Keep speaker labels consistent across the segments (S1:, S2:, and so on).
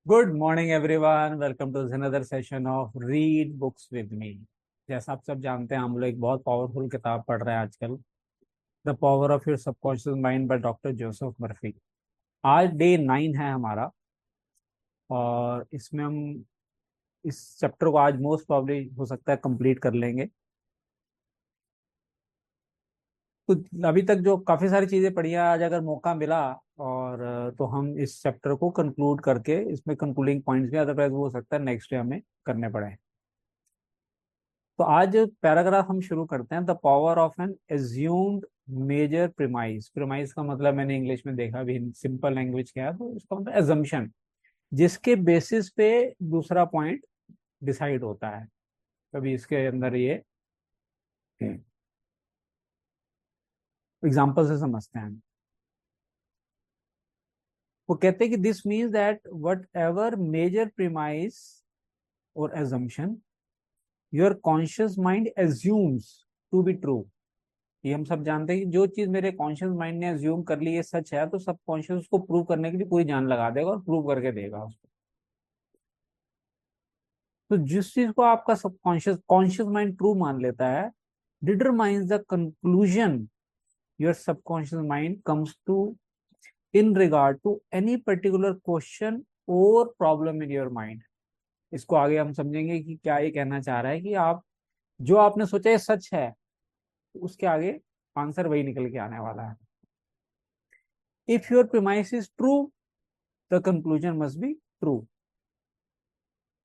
S1: Good morning everyone, welcome to another session of read books with me. जैसा आप सब जानते हैं, हम लोग एक बहुत पावरफुल किताब पढ़ रहे हैं आजकल, the power of your subconscious mind by doctor Joseph Murphy. आज डे 9 है हमारा, और इसमें हम इस चैप्टर को आज मोस्ट प्रॉब्ली हो सकता है कंप्लीट कर लेंगे। तो अभी तक जो काफ़ी सारी चीज़ें पढ़ी हैं, आज अगर मौका मिला और तो हम इस चैप्टर को कंक्लूड करके इसमें कंक्लूडिंग पॉइंट्स भी, अदरवाइज वो हो सकता है नेक्स्ट डे हमें करने पड़े। तो आज पैराग्राफ हम शुरू करते हैं, the power of an assumed major premise. Premise का मतलब मैंने इंग्लिश में देखा, भी सिंपल लैंग्वेज क्या है, तो इसका मतलब एजम्पशन, जिसके बेसिस पे दूसरा पॉइंट डिसाइड होता है। कभी इसके अंदर ये एग्जांपल से समझते हैं। वो कहते हैं कि this means that whatever major premise और assumption your conscious mind assumes to be true. ये हम सब जानते हैं कि जो चीज मेरे कॉन्शियस माइंड ने अज्यूम कर ली ये सच है, तो सब कॉन्शियस उसको प्रूव करने के लिए पूरी जान लगा देगा और प्रूव करके देगा उसको। तो जिस चीज को आपका सबकॉन्शियस कॉन्शियस माइंड ट्रू मान लेता है, determines the conclusion your subconscious mind comes to in regard to any particular question or problem in your mind. इसको आगे हम समझेंगे कि क्या ये कहना चाह रहा है कि आप जो आपने सोचा ये सच है, तो उसके आगे आंसर वही निकल के आने वाला है। If your premise is true, the conclusion must be true,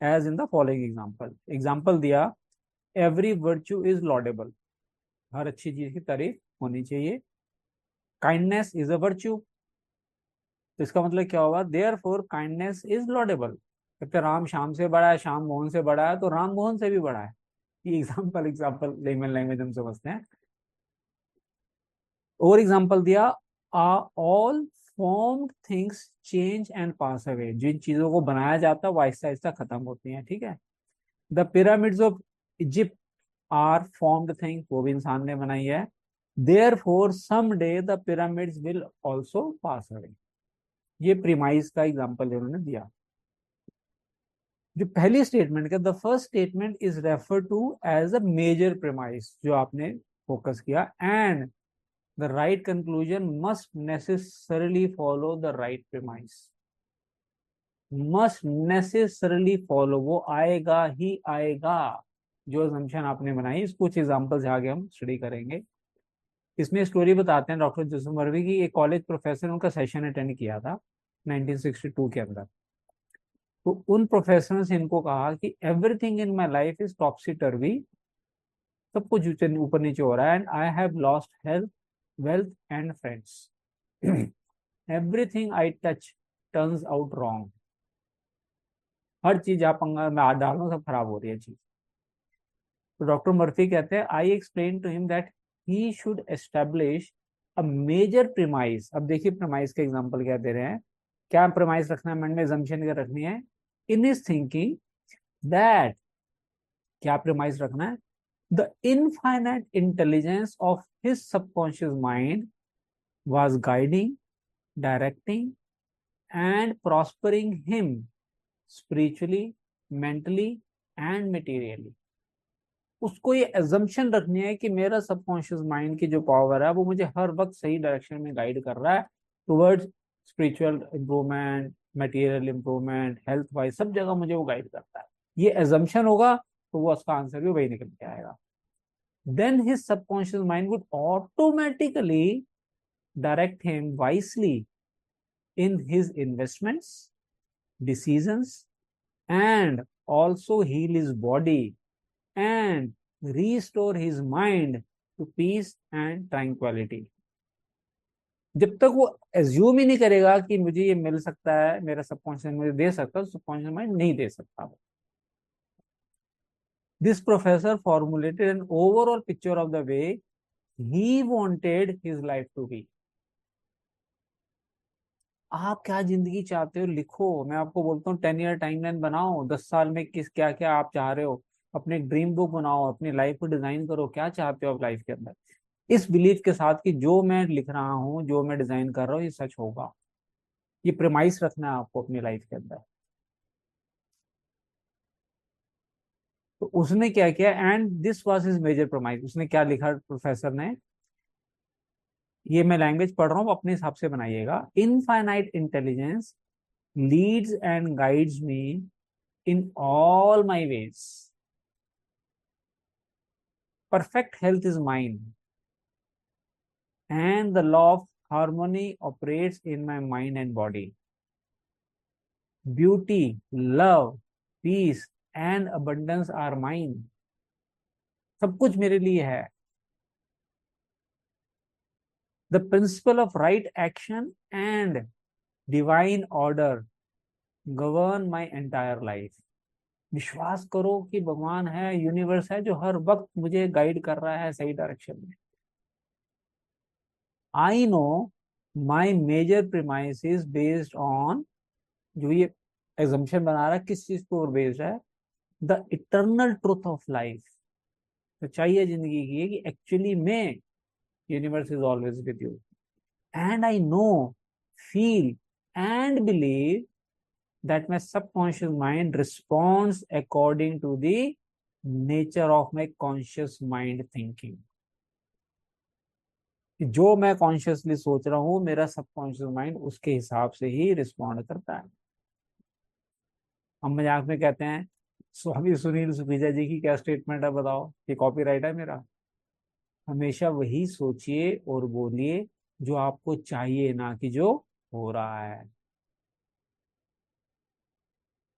S1: as in the following example. Example दिया, एवरी वर्च्यू इज लॉडेबल। हर अच्छी चीज की तारीफ होनी चाहिए। Kindness is a virtue. तो इसका मतलब क्या होगा, therefore kindness is laudable. जब तक राम श्याम से बड़ा है, श्याम मोहन से बड़ा है, तो राम मोहन से भी बड़ा है। ये एग्जाम्पल एग्जाम्पल लेमन लैंग्वेज हम समझते हैं। और एग्जाम्पल दिया, all formed things change and pass away. जिन चीजों को बनाया जाता है वो आहिस्ता आहिस्ता खत्म होती हैं, ठीक है। The pyramids of Egypt are formed thing, वो भी इंसान ने बनाई है। Therefore some day the pyramids will also pass away. ये प्रीमाइज का एग्जाम्पल इन्होंने दिया। जो पहली स्टेटमेंट का, the first statement is refer to as a major premise, जो आपने फोकस किया, and the right conclusion must necessarily follow the right premise। must necessarily follow, वो आएगा ही आएगा। जो assumption आपने बनाई, इस कुछ एग्जाम्पल से आगे हम स्टडी करेंगे। इसमें स्टोरी बताते हैं डॉक्टर जोसेफ मर्फी की। एक कॉलेज प्रोफेसर ने उनका सेशन अटेंड किया था 1962 के अंदर। तो उन प्रोफेसर ने इनको कहा कि everything in my life is topsy turvy, सब कुछ ऊपर नीचे हो रहा है, and I have lost health, wealth and friends. Everything I touch turns out wrong. हर चीज आप में हाथ डालो सब खराब हो रही है चीज। तो डॉक्टर मर्फी कहते हैं, I explain to him that he should establish a major premise. अब देखिए प्रीमाइज के एग्जांपल क्या दे रहे हैं। क्या प्रीमाइज रखना है, मन में assumption क्या रखनी है। इन हिज थिंकिंग दैट, क्या प्रीमाइज रखना है, the infinite intelligence of his subconscious mind was guiding, directing and prospering him spiritually, mentally and materially। उसको ये एजम्पशन रखनी है कि मेरा सबकॉन्शियस माइंड की जो पावर है वो मुझे हर वक्त सही डायरेक्शन में गाइड कर रहा है, towards spiritual improvement, material improvement, health wise सब जगह मुझे वो गाइड करता है। ये एजम्पशन होगा तो वो उसका आंसर भी वही निकल के आएगा। Then his subconscious mind would automatically direct him wisely in his investments, decisions, and also heal his body and restore his mind to peace and tranquility। जब तक वो एज्यूम ही नहीं करेगा कि मुझे ये मिल सकता है, मेरा सबकॉन्शियस मुझे दे सकता है, सबकॉन्शियस माइंड नहीं दे सकता। This professor formulated an overall picture of the way he wanted his life to be. आप क्या जिंदगी चाहते हो लिखो, मैं आपको बोलता हूँ 10 ईयर टाइमलाइन बनाओ, 10 साल में किस क्या क्या आप चाह रहे हो, अपने ड्रीम बुक बनाओ, अपनी लाइफ को डिजाइन करो, क्या चाहते हो आप लाइफ के अंदर, इस बिलीफ के साथ कि जो मैं लिख रहा हूँ, जो मैं डिजाइन कर रहा हूँ, ये सच होगा। ये प्रेमाइस रखना है आपको अपनी लाइफ के अंदर। तो उसने क्या किया, and this was his major promise, उसने क्या लिखा प्रोफेसर ने, ये मैं लैंग्वेज पढ़ रहा हूँ, अपने हिसाब से बनाइएगा। Infinite intelligence leads and guides me in all my ways, perfect health is mine, and the law of harmony operates in my mind and body. Beauty, love, peace and abundance are mine. सब कुछ मेरे लिए है. The principle of right action and divine order govern my entire life. विश्वास करो कि भगवान है, यूनिवर्स है, जो हर वक्त मुझे गाइड कर रहा है सही डायरेक्शन में. I know my major premise is based on, जो ये एग्जम्पशन बना रहा है किस चीज को बेस्ड है, the eternal truth of life. तो चाहिए जिंदगी की है कि एक्चुअली में universe is always with you, and I know, feel and believe that my subconscious mind responds according to the nature of my conscious mind thinking. जो मैं consciously सोच रहा हूँ, मेरा सबकॉन्शियस माइंड उसके हिसाब से ही रिस्पॉन्ड करता है. हम मजाक में कहते हैं, स्वामी सुनील सुखीजा जी की क्या स्टेटमेंट है बताओ, ये कॉपीराइट है मेरा, हमेशा वही सोचिए और बोलिए जो आपको चाहिए, ना कि जो हो रहा है.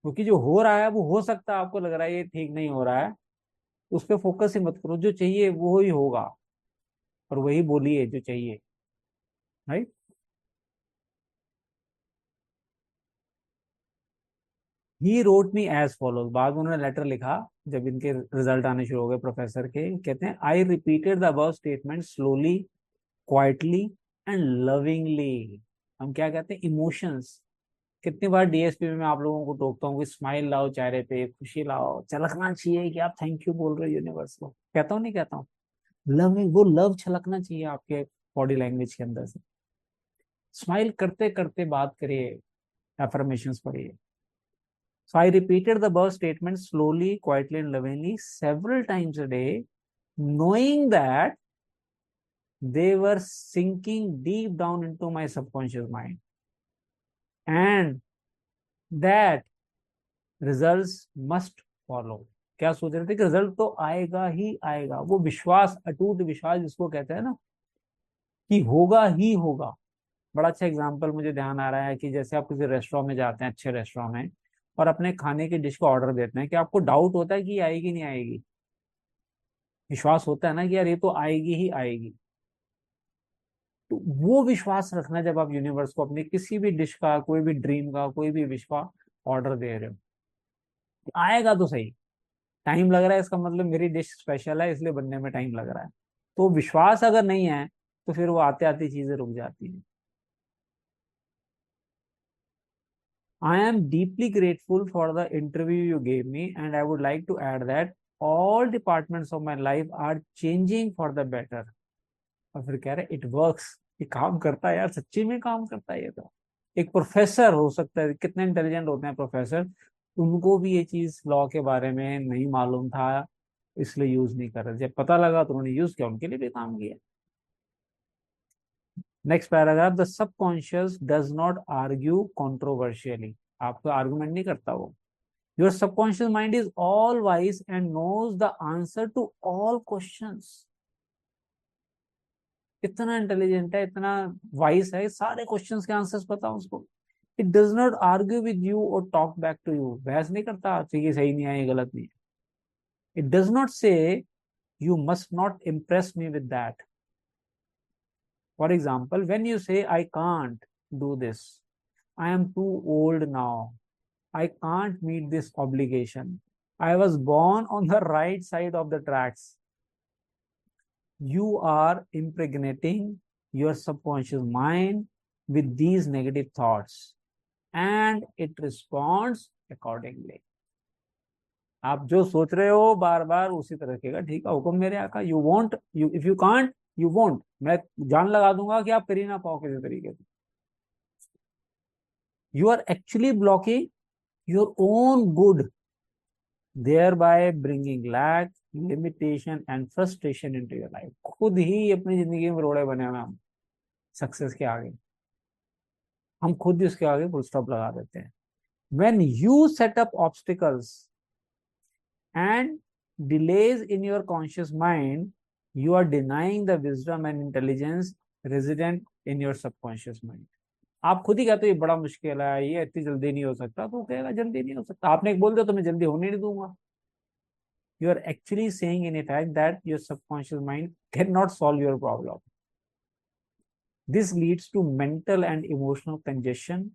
S1: क्योंकि जो हो रहा है वो हो सकता है आपको लग रहा है ये ठीक नहीं हो रहा है, उस पर फोकस ही मत करो, जो चाहिए वो ही होगा, और वही बोलिए जो चाहिए. Right. He wrote me as follows, बाद में उन्होंने लेटर लिखा जब इनके रिजल्ट आने शुरू हो गए प्रोफेसर के. कहते हैं, I repeated the above statement slowly, quietly and lovingly. हम क्या कहते हैं, इमोशंस. कितनी बार डीएसपी में मैं आप लोगों को टोकता हूँ कि स्माइल लाओ चेहरे पे, खुशी लाओ, छलकना चाहिए कि आप थैंक यू बोल रहे हो यूनिवर्स को. कहता हूँ नहीं कहता हूँ, लविंग, वो लव छलकना चाहिए आपके बॉडी लैंग्वेज के अंदर से. स्माइल करते करते बात करिए, एफर्मेशंस पढ़िए. So I repeated the above statement slowly, quietly, and lovingly several times a day, knowing that they were sinking deep down into my subconscious mind, and that results must follow. क्या सोच रहे थे कि result तो आएगा ही आएगा. वो विश्वास, अटूट विश्वास जिसको कहते हैं ना, कि होगा ही होगा. बड़ा अच्छा एग्जांपल मुझे ध्यान आ रहा है कि जैसे आप किसी रेस्टोरेंट में जाते हैं, अच्छे रेस्टोरेंट में, और अपने खाने की डिश का ऑर्डर देते हैं, कि आपको डाउट होता है कि आएगी नहीं आएगी. विश्वास होता है ना कि यार ये तो आएगी ही आएगी. तो वो विश्वास रखना जब आप यूनिवर्स को अपनी किसी भी डिश का, कोई भी ड्रीम का, कोई भी विश का ऑर्डर दे रहे हो, आएगा तो सही. टाइम लग रहा है इसका मतलब मेरी डिश स्पेशल है, इसलिए बनने में टाइम लग रहा है. तो विश्वास अगर नहीं है तो फिर वो आते आती चीजें रुक जाती हैं. I am deeply grateful for the interview you gave me, and I would like to add that all departments of my life are changing for the better. और फिर कह रहे इट वर्क्स, ये काम करता है यार, सच्ची में काम करता है ये तो. एक प्रोफेसर हो सकता है, कितने इंटेलिजेंट होते हैं प्रोफेसर, उनको भी ये चीज लॉ के बारे में नहीं मालूम था, इसलिए यूज नहीं कर रहे. जब पता लगा तो उन्होंने यूज किया, उनके लिए भी काम किया. Next paragraph, the subconscious does not argue controversially. आपको आर्गुमेंट नहीं करता वो. Your subconscious mind is all wise and knows the answer to all questions. इतना इंटेलिजेंट है, इतना वाइज है, सारे क्वेश्चंस के आंसर्स पता है उसको. It does not argue with you और टॉक बैक टू यू. बहस नहीं करता तो ये सही नहीं है, ये गलत नहीं है. इट डज नॉट से you must not impress me with that. For example, when you say, I can't do this, I am too old now, I can't meet this obligation, I was born on the right side of the tracks, you are impregnating your subconscious mind with these negative thoughts and it responds accordingly. आप जो सोच रहे हो बार बार उसी तरह के, ठीक है हुक्म मेरे आका. You want, you if you can't, you want. मैं जान लगा दूंगा कि आप कर ही ना पाओ किसी तरीके से. You are actually blocking your own good thereby bringing lack, limitation and frustration into your life. खुद ही अपनी जिंदगी में रोड़े बने हुए हैं हम सक्सेस के आगे, हम खुद ही उसके आगे फुल स्टॉप लगा देते हैं. When you set up obstacles and delays in your conscious mind, you are denying the wisdom and intelligence resident in your subconscious mind. आप खुद ही कहते हो ये बड़ा मुश्किल है, ये इतनी जल्दी नहीं हो सकता, तो कहेगा जल्दी नहीं हो सकता. आपने एक बोल दिया तो मैं जल्दी होने नहीं दूंगा. You are actually saying in effect that your subconscious mind cannot solve your problem. This leads to mental and emotional congestion,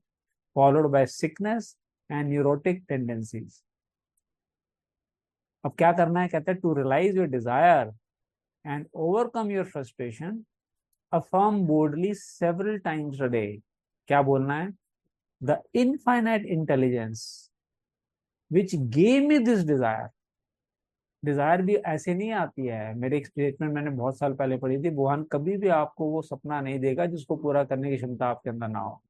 S1: followed by sickness and neurotic tendencies. अब क्या करना है, कहते हैं to realize your desire and overcome your frustration, affirm boldly several times a day. क्या बोलना है? The infinite intelligence which gave me this desire. Desire भी ऐसे नहीं आती है. मेरे एक स्टेटमेंट मैंने बहुत साल पहले पढ़ी थी, भगवान कभी भी आपको वो सपना नहीं देगा जिसको पूरा करने की क्षमता आपके अंदर ना हो.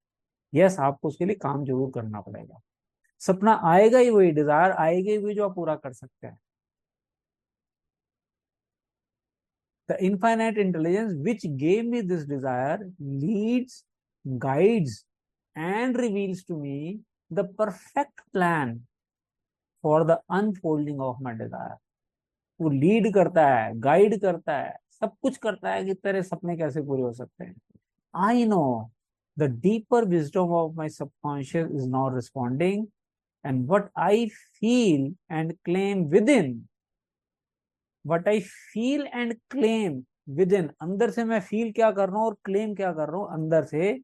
S1: यस, आपको उसके लिए काम जरूर करना पड़ेगा. सपना आएगा ही वही, डिजायर आएगी ही वही जो आप पूरा कर सकते हैं. The infinite intelligence which gave me this desire leads, guides, and reveals to me the perfect plan for the unfolding of my desire. वो लीड करता है, गाइड करता है, सब कुछ करता है कि तेरे सपने कैसे पूरे हो सकते हैं. I know the deeper wisdom of my subconscious is now responding, and what I feel and claim within, what I feel and claim within, अंदर से मैं फील क्या कर रहा हूँ और क्लेम क्या कर रहा हूँ अंदर से,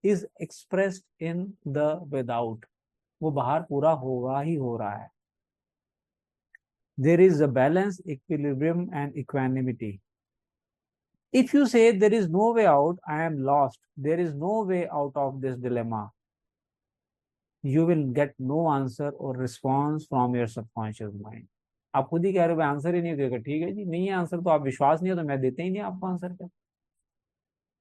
S1: is expressed in the without. वो बाहर पूरा होगा ही हो रहा है. There is a balance, equilibrium and equanimity. If you say there is no way out, I am lost, there is no way out of this dilemma, you will get no answer or response from your subconscious mind. आप खुद ही कह रहे हो answer ही नहीं देगा. ठीक है जी, नहीं है आंसर तो आप विश्वास नहीं है तो मैं देते ही नहीं आपको आंसर का.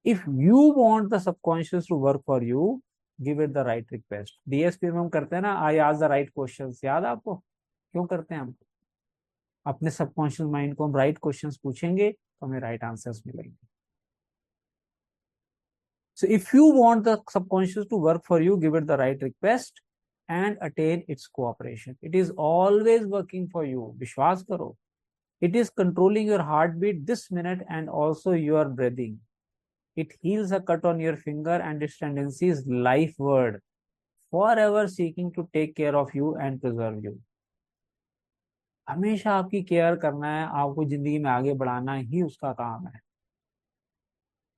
S1: If you want the subconscious to work for you, give it the right request. DSP में हम करते हैं ना, I ask the right questions. याद है आपको? क्यों करते हैं हम? अपने सबकॉन्शियस माइंड को हम राइट क्वेश्चंस पूछेंगे तो हमें राइट आंसर्स मिलेंगे. So if you want the subconscious to work for you, give it the right request and attain its cooperation. It is always working for you. विश्वास करो. It is controlling your heartbeat this minute and also your breathing. It heals a cut on your finger and its tendency is lifeward, forever seeking to take care of you and preserve you. हमेशा आपकी care करना है, आपको जिंदगी में आगे बढ़ाना ही उसका काम है.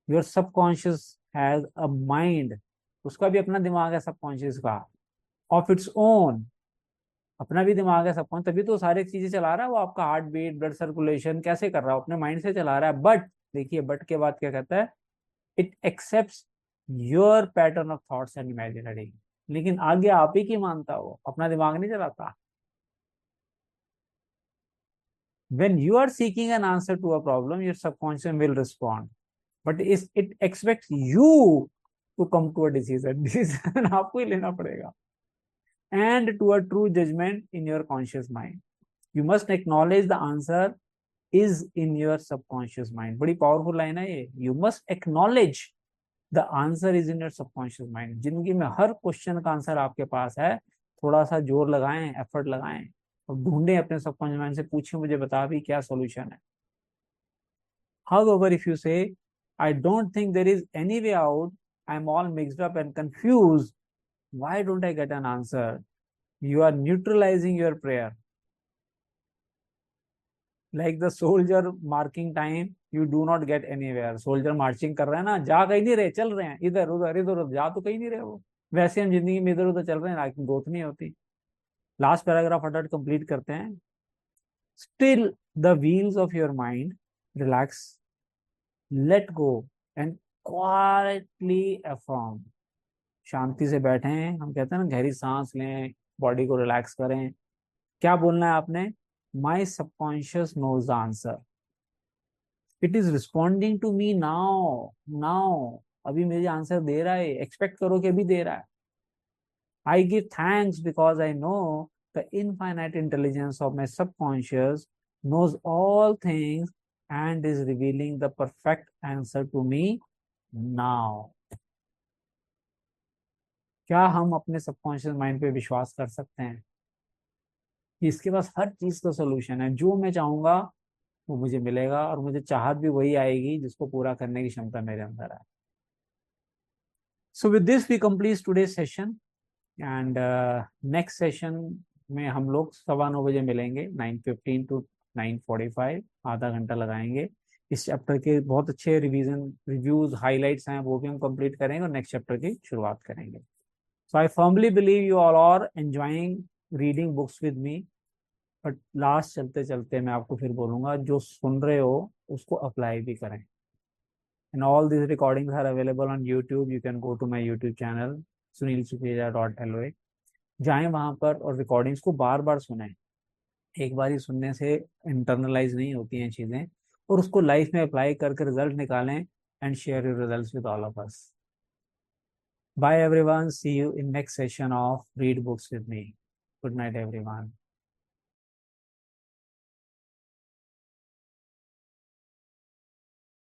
S1: Your subconscious has a mind, उसका भी अपना दिमाग है सबकॉन्शियस का, of its own. अपना भी दिमाग है सबकॉन्शियस, तभी तो सारी चीजें चला रहा है. वो आपका हार्ट बीट, ब्लड सर्कुलेशन कैसे कर रहा है? अपने माइंड से चला रहा है. बट देखिए, बट के बाद क्या कहता है? It accepts your pattern of thoughts and imaginary. लेकिन आगे आप ही की मानता हो, अपना दिमाग नहीं चलाता. When you are seeking an answer to a problem, your subconscious will respond. But it expects you to come to a decision. Decision आपको ही लेना पड़ेगा. And to a true judgment in your conscious mind. You must acknowledge the answer is in your subconscious mind. बड़ी powerful line है ये. You must acknowledge the answer is in your subconscious mind. जिंदगी में हर question का answer आपके पास है. थोड़ा सा जोर लगाएं, एफर्ट लगाएं और ढूंढें अपने सबकॉन्शियस माइंड से, पूछें मुझे बता भी क्या सॉल्यूशन है. However, if you say, I don't think there is any way out, I'm all mixed up and confused, why don't I get an answer? You are neutralizing your prayer. Like the soldier marking time, you do not get anywhere. Soldier marching कर रहे हैं ना, जा कहीं नहीं रहे, चल रहे हैं इधर उधर इधर उधर, जा तो कहीं नहीं रहे वो. वैसे हम जिंदगी में इधर उधर चल रहे हैं लेकिन ग्रोथ नहीं होती. लास्ट पैराग्राफ फटाफट कंप्लीट करते हैं. Still the wheels of your mind relax, let go and quietly affirm. शांति से बैठे हैं, हम कहते हैं ना गहरी सांस लें, बॉडी को रिलैक्स करें. क्या बोलना है आपने? My subconscious knows the answer. It is responding to me now. Now अभी मेरी आंसर दे रहा है, एक्सपेक्ट करो कि अभी दे रहा है. I give thanks because I know the infinite intelligence of my subconscious knows all things and is revealing the perfect answer to me now. क्या हम अपने सबकॉन्शियस माइंड पे विश्वास कर सकते हैं कि इसके पास हर चीज का सोल्यूशन है, जो मैं चाहूंगा वो मुझे मिलेगा, और मुझे चाहत भी वही आएगी जिसको पूरा करने की क्षमता मेरे अंदर है. So with this we complete today session, and next session में हम लोग 9:15 बजे मिलेंगे, 9:15 to 9:45, आधा घंटा लगाएंगे. इस चैप्टर के बहुत अच्छे रिवीजन रिव्यूज हाइलाइट्स हैं, वो भी हम कंप्लीट करेंगे और नेक्स्ट चैप्टर की शुरुआत करेंगे. So I firmly believe you all are enjoying reading books with me. But last चलते चलते मैं आपको फिर बोलूंगा, जो सुन रहे हो उसको अप्लाई भी करें. And all these recordings are available on YouTube. You can go to my YouTube channel sunilsukhija.loi. जाएं वहां पर और रिकॉर्डिंग्स को बार बार सुनें. एक बार ही सुनने से इंटरनलाइज नहीं होती हैं चीजें, और उसको लाइफ में अप्लाई करके रिजल्ट निकालें and share your results with all of us. Bye everyone, see you in next session of read books with me. Good night everyone.